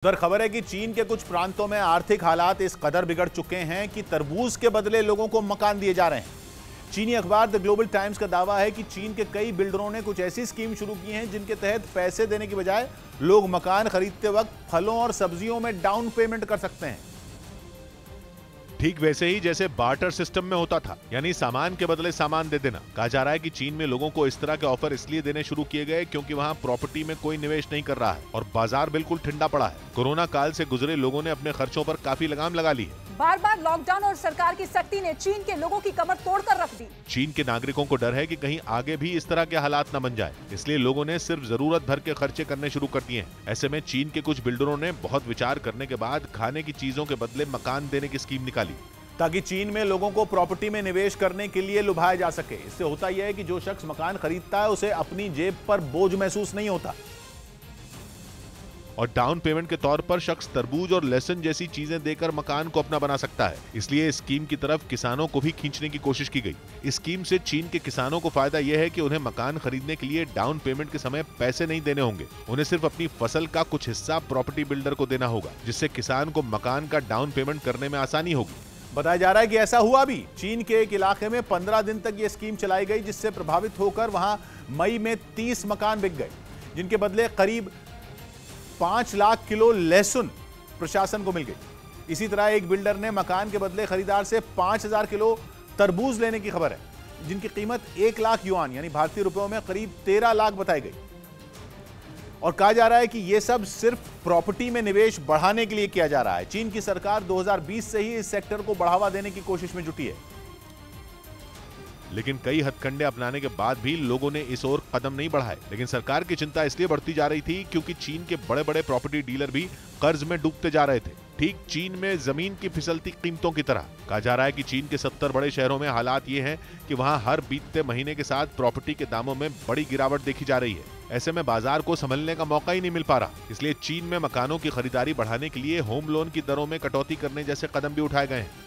उधर खबर है कि चीन के कुछ प्रांतों में आर्थिक हालात इस कदर बिगड़ चुके हैं कि तरबूज के बदले लोगों को मकान दिए जा रहे हैं। चीनी अखबार द ग्लोबल टाइम्स का दावा है कि चीन के कई बिल्डरों ने कुछ ऐसी स्कीम शुरू की हैं जिनके तहत पैसे देने की बजाय लोग मकान खरीदते वक्त फलों और सब्जियों में डाउन पेमेंट कर सकते हैं। ठीक वैसे ही जैसे बार्टर सिस्टम में होता था, यानी सामान के बदले सामान दे देना। कहा जा रहा है कि चीन में लोगों को इस तरह के ऑफर इसलिए देने शुरू किए गए क्योंकि वहां प्रॉपर्टी में कोई निवेश नहीं कर रहा है और बाजार बिल्कुल ठंडा पड़ा है। कोरोना काल से गुजरे लोगों ने अपने खर्चों पर काफी लगाम लगा ली है। बार बार लॉकडाउन और सरकार की सख्ती ने चीन के लोगों की कमर तोड़कर रख दी। चीन के नागरिकों को डर है कि कहीं आगे भी इस तरह के हालात न बन जाए, इसलिए लोगों ने सिर्फ जरूरत भर के खर्चे करने शुरू कर दिए हैं। ऐसे में चीन के कुछ बिल्डरों ने बहुत विचार करने के बाद खाने की चीजों के बदले मकान देने की स्कीम निकाली ताकि चीन में लोगों को प्रॉपर्टी में निवेश करने के लिए लुभाया जा सके। इससे होता यह है कि जो शख्स मकान खरीदता है उसे अपनी जेब पर बोझ महसूस नहीं होता और डाउन पेमेंट के तौर पर शख्स तरबूज और लहसुन जैसी चीजें देकर मकान को अपना बना सकता है। इसलिए इस स्कीम की तरफ किसानों को भी खींचने की कोशिश की गई। इस स्कीम से चीन के किसानों को फायदा यह है कि उन्हें मकान खरीदने के लिए डाउन पेमेंट के समय पैसे नहीं देने होंगे। उन्हें सिर्फ अपनी फसल का कुछ हिस्सा प्रॉपर्टी बिल्डर को देना होगा, जिससे किसान को मकान का डाउन पेमेंट करने में आसानी होगी। बताया जा रहा है कि ऐसा हुआ भी। चीन के एक इलाके में 15 दिन तक यह स्कीम चलाई गई, जिससे प्रभावित होकर वहां मई में 30 मकान बिक गए, जिनके बदले करीब 5 लाख किलो लहसुन प्रशासन को मिल गई। इसी तरह एक बिल्डर ने मकान के बदले खरीदार से 5000 किलो तरबूज लेने की खबर है, जिनकी कीमत 1 लाख युआन यानी भारतीय रुपयों में करीब 13 लाख बताई गई। और कहा जा रहा है कि यह सब सिर्फ प्रॉपर्टी में निवेश बढ़ाने के लिए किया जा रहा है। चीन की सरकार 2020 से ही इस सेक्टर को बढ़ावा देने की कोशिश में जुटी है, लेकिन कई हथकंडे अपनाने के बाद भी लोगों ने इस ओर कदम नहीं बढ़ाए। लेकिन सरकार की चिंता इसलिए बढ़ती जा रही थी क्योंकि चीन के बड़े बड़े प्रॉपर्टी डीलर भी कर्ज में डूबते जा रहे थे, ठीक चीन में जमीन की फिसलती कीमतों की तरह। कहा जा रहा है कि चीन के 70 बड़े शहरों में हालात ये हैं कि वहां हर बीतते महीने के साथ प्रॉपर्टी के दामों में बड़ी गिरावट देखी जा रही है। ऐसे में बाजार को संभलने का मौका ही नहीं मिल पा रहा। इसलिए चीन में मकानों की खरीदारी बढ़ाने के लिए होम लोन की दरों में कटौती करने जैसे कदम भी उठाए गए हैं।